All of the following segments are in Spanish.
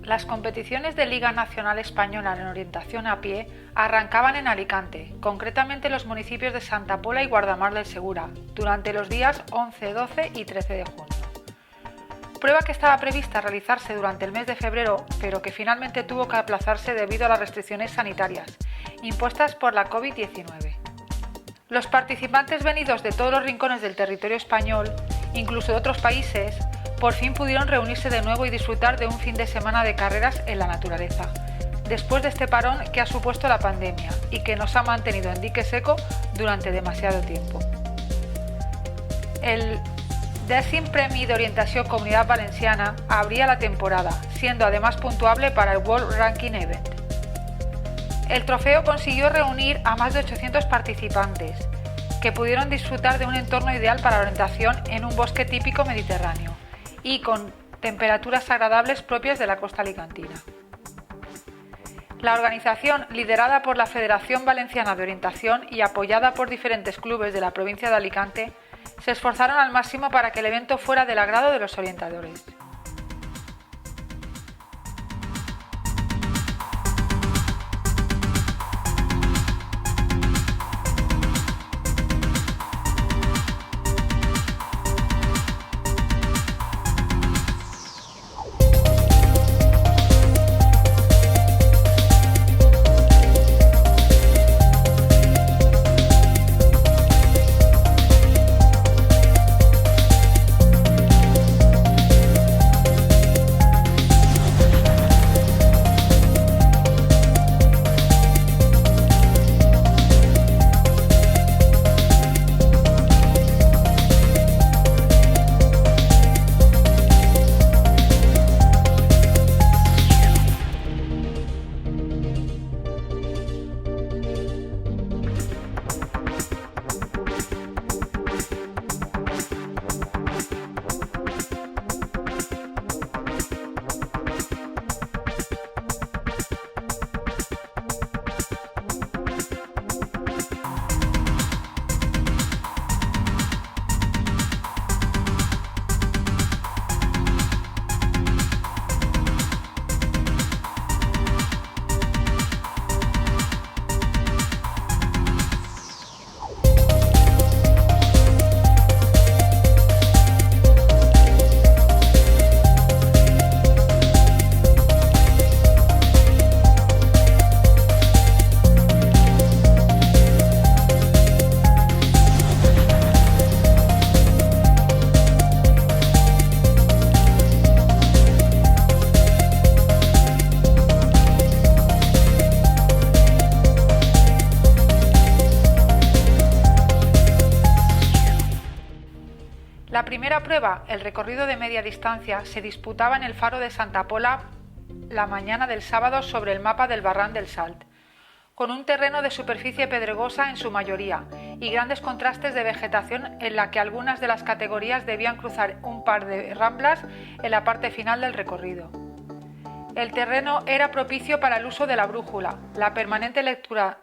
Las competiciones de Liga Nacional Española en orientación a pie arrancaban en Alicante, concretamente en los municipios de Santa Pola y Guardamar del Segura, durante los días 11, 12 y 13 de junio. Prueba que estaba prevista realizarse durante el mes de febrero, pero que finalmente tuvo que aplazarse debido a las restricciones sanitarias impuestas por la COVID-19. Los participantes venidos de todos los rincones del territorio español, incluso de otros países, por fin pudieron reunirse de nuevo y disfrutar de un fin de semana de carreras en la naturaleza, después de este parón que ha supuesto la pandemia y que nos ha mantenido en dique seco durante demasiado tiempo. El 10è Premi d'Orientació Comunitat Valenciana abría la temporada, siendo además puntuable para el World Ranking Event. El trofeo consiguió reunir a más de 800 participantes, que pudieron disfrutar de un entorno ideal para la orientación en un bosque típico mediterráneo y con temperaturas agradables propias de la costa alicantina. La organización, liderada por la Federación Valenciana de Orientación y apoyada por diferentes clubes de la provincia de Alicante, se esforzaron al máximo para que el evento fuera del agrado de los orientadores. La primera prueba, el recorrido de media distancia, se disputaba en el faro de Santa Pola la mañana del sábado sobre el mapa del Barran del Salt, con un terreno de superficie pedregosa en su mayoría y grandes contrastes de vegetación en la que algunas de las categorías debían cruzar un par de ramblas en la parte final del recorrido. El terreno era propicio para el uso de la brújula, la permanente lectura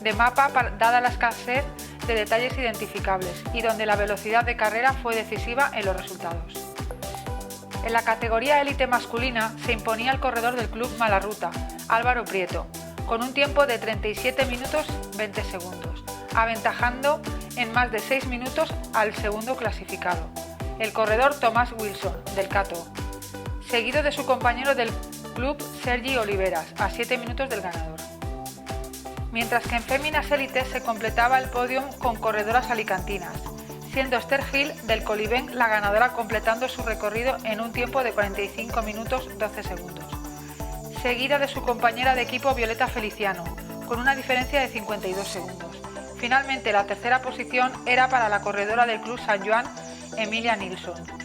de mapa dada la escasez de detalles identificables y donde la velocidad de carrera fue decisiva en los resultados. En la categoría élite masculina se imponía el corredor del Club Malaruta, Álvaro Prieto, con un tiempo de 37 minutos 20 segundos, aventajando en más de 6 minutos al segundo clasificado, el corredor Tomás Wilson, del Cato, seguido de su compañero del club Sergi Oliveras, a 7 minutos del ganador. Mientras que en féminas élites se completaba el podium con corredoras alicantinas, siendo Esther Gil del Colibén la ganadora completando su recorrido en un tiempo de 45 minutos 12 segundos, seguida de su compañera de equipo Violeta Feliciano, con una diferencia de 52 segundos. Finalmente, la tercera posición era para la corredora del Club San Joan, Emilia Nilsson.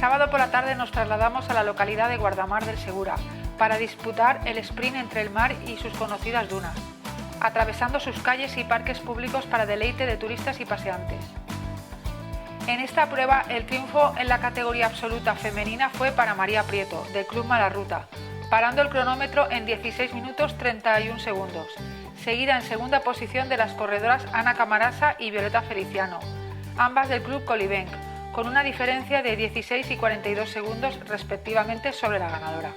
sábado por la tarde nos trasladamos a la localidad de Guardamar del Segura para disputar el sprint entre el mar y sus conocidas dunas, atravesando sus calles y parques públicos para deleite de turistas y paseantes. En esta prueba, el triunfo en la categoría absoluta femenina fue para María Prieto, del Club Malaruta, parando el cronómetro en 16 minutos 31 segundos, seguida en segunda posición de las corredoras Ana Camarasa y Violeta Feliciano, ambas del Club Colibenc, con una diferencia de 16 y 42 segundos respectivamente sobre la ganadora.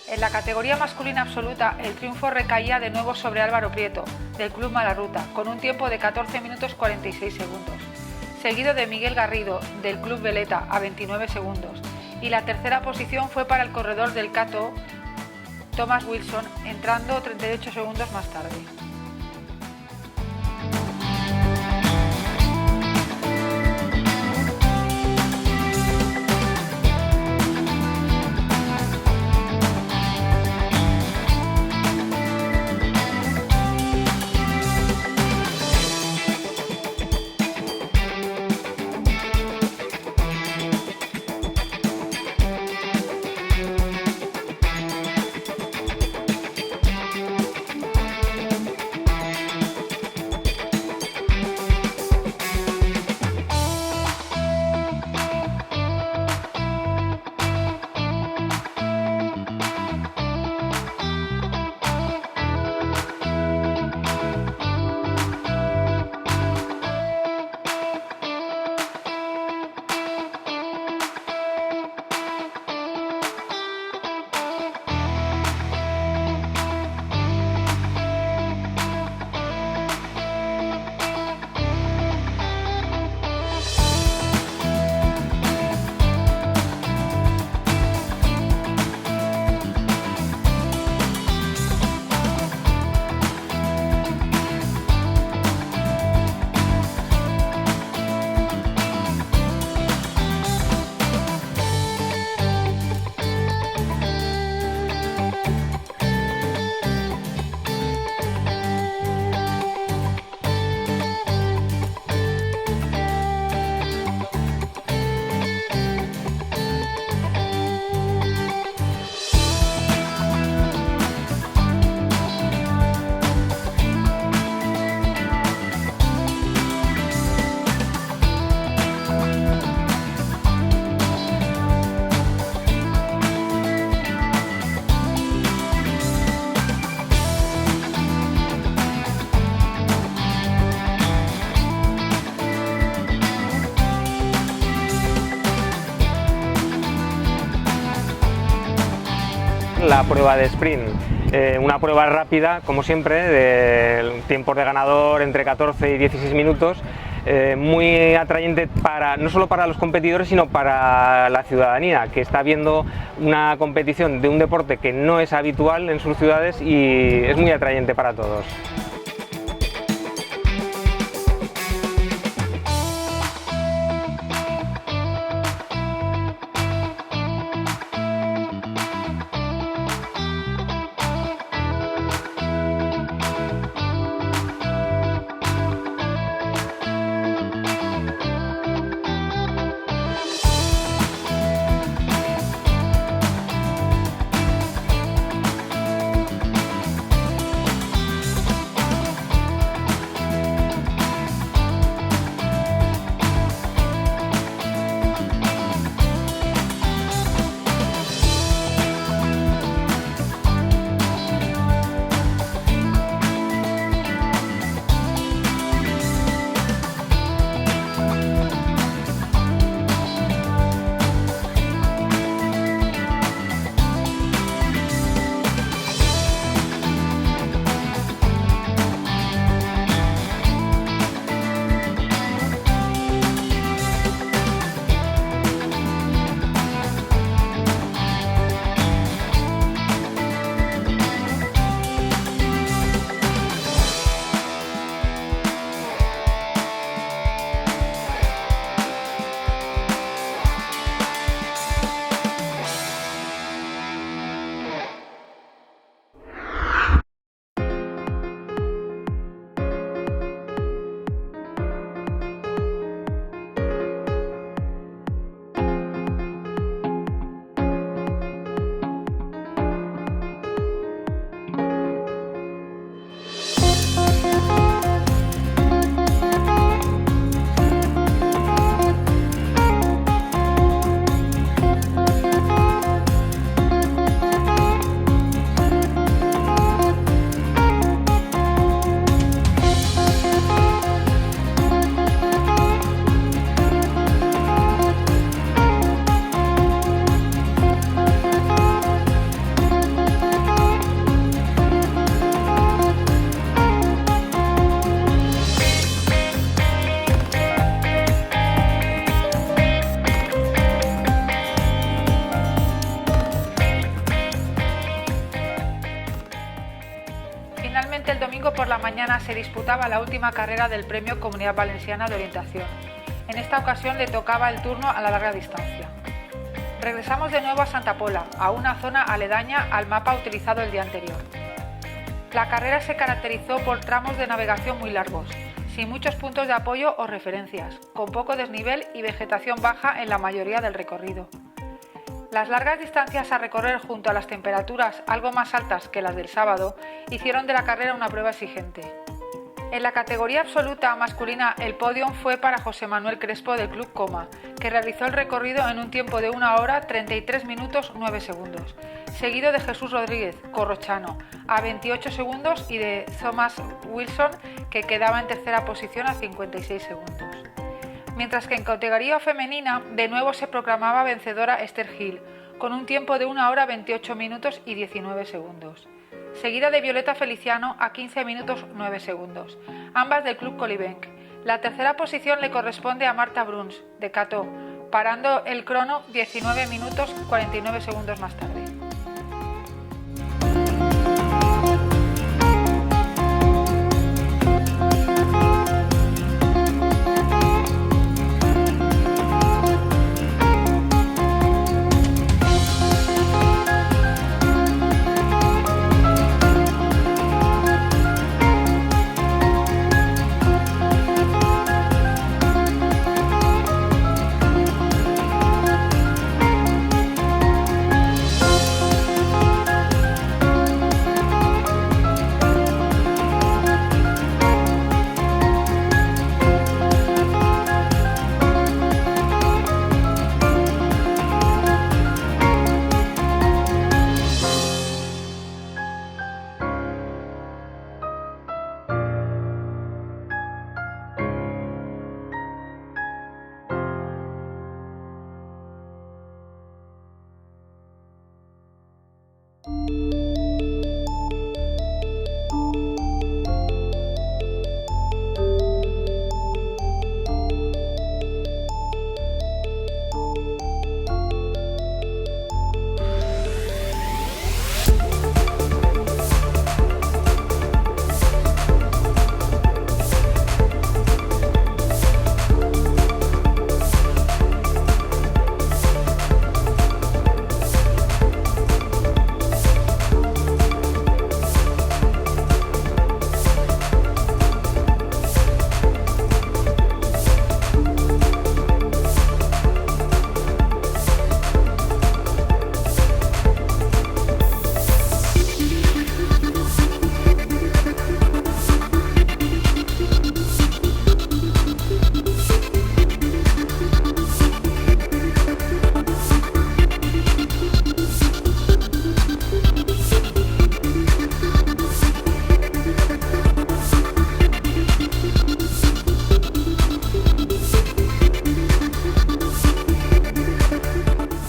En la categoría masculina absoluta, el triunfo recaía de nuevo sobre Álvaro Prieto, del Club Malaruta, con un tiempo de 14 minutos 46 segundos, seguido de Miguel Garrido, del Club Veleta, a 29 segundos, y la tercera posición fue para el corredor del Cato, Thomas Wilson, entrando 38 segundos más tarde. La prueba de sprint, una prueba rápida, como siempre, de tiempos de ganador entre 14 y 16 minutos, muy atrayente no solo para los competidores, sino para la ciudadanía, que está viendo una competición de un deporte que no es habitual en sus ciudades y es muy atrayente para todos. Igualmente el domingo por la mañana se disputaba la última carrera del Premio Comunidad Valenciana de Orientación. En esta ocasión le tocaba el turno a la larga distancia. Regresamos de nuevo a Santa Pola, a una zona aledaña al mapa utilizado el día anterior. La carrera se caracterizó por tramos de navegación muy largos, sin muchos puntos de apoyo o referencias, con poco desnivel y vegetación baja en la mayoría del recorrido. Las largas distancias a recorrer junto a las temperaturas algo más altas que las del sábado hicieron de la carrera una prueba exigente. En la categoría absoluta masculina el podium fue para José Manuel Crespo del Club Coma, que realizó el recorrido en un tiempo de 1 hora 33 minutos 9 segundos, seguido de Jesús Rodríguez, corrochano, a 28 segundos y de Thomas Wilson, que quedaba en tercera posición a 56 segundos. Mientras que en categoría femenina de nuevo se proclamaba vencedora Esther Gil, con un tiempo de 1 hora 28 minutos y 19 segundos. Seguida de Violeta Feliciano a 15 minutos 9 segundos, ambas del Club Colibenc. La tercera posición le corresponde a Marta Bruns, de Cató, parando el crono 19 minutos 49 segundos más tarde.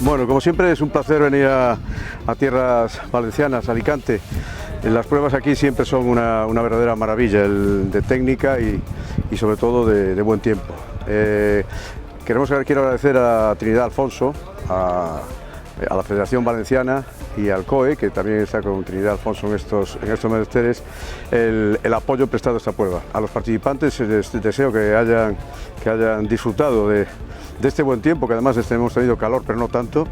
Bueno, como siempre es un placer venir a tierras valencianas, Alicante. Las pruebas aquí siempre son una verdadera maravilla, de técnica y sobre todo de buen tiempo. Quiero agradecer a Trinidad Alfonso, a la Federación Valenciana y al COE, que también está con Trinidad Alfonso en estos menesteres, el apoyo prestado a esta prueba. A los participantes les deseo que hayan disfrutado de este buen tiempo, que además hemos tenido calor, pero no tanto,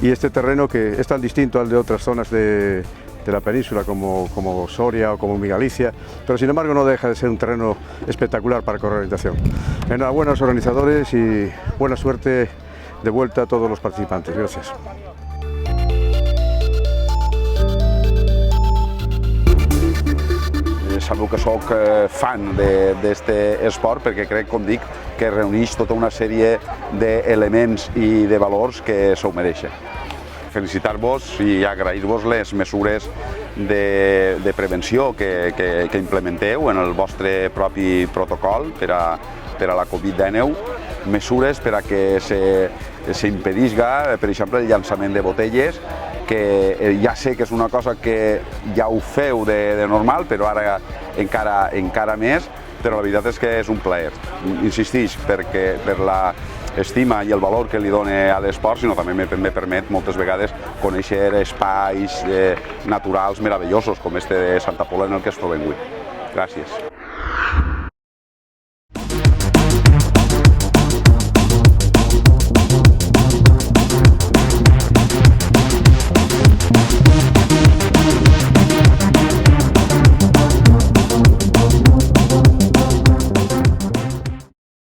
y este terreno que es tan distinto al de otras zonas de la península como Soria o como mi Galicia, pero sin embargo no deja de ser un terreno espectacular para correr orientación. Enhorabuena a los organizadores y buena suerte de vuelta a todos los participantes. Gracias. Sabeu que sóc fan d'aquest esport perquè crec, com dic, que reuneix tota una sèrie d'elements i de valors que s'ho mereixen. Felicitar-vos i agrair-vos les mesures de prevenció que implementeu en el vostre propi protocol per a la Covid-19, mesures per a que s'impedisca, per exemple, el llançament de botelles, que ja sé que és una cosa que ja ho feu de normal, però ara encara més, però la veritat és que és un plaer. Insistix, per l'estima i el valor que li dona a l'esport, sinó també me permet moltes vegades conèixer espais naturals meravellosos com este de Santa Pola en el que es trobem avui. Gràcies.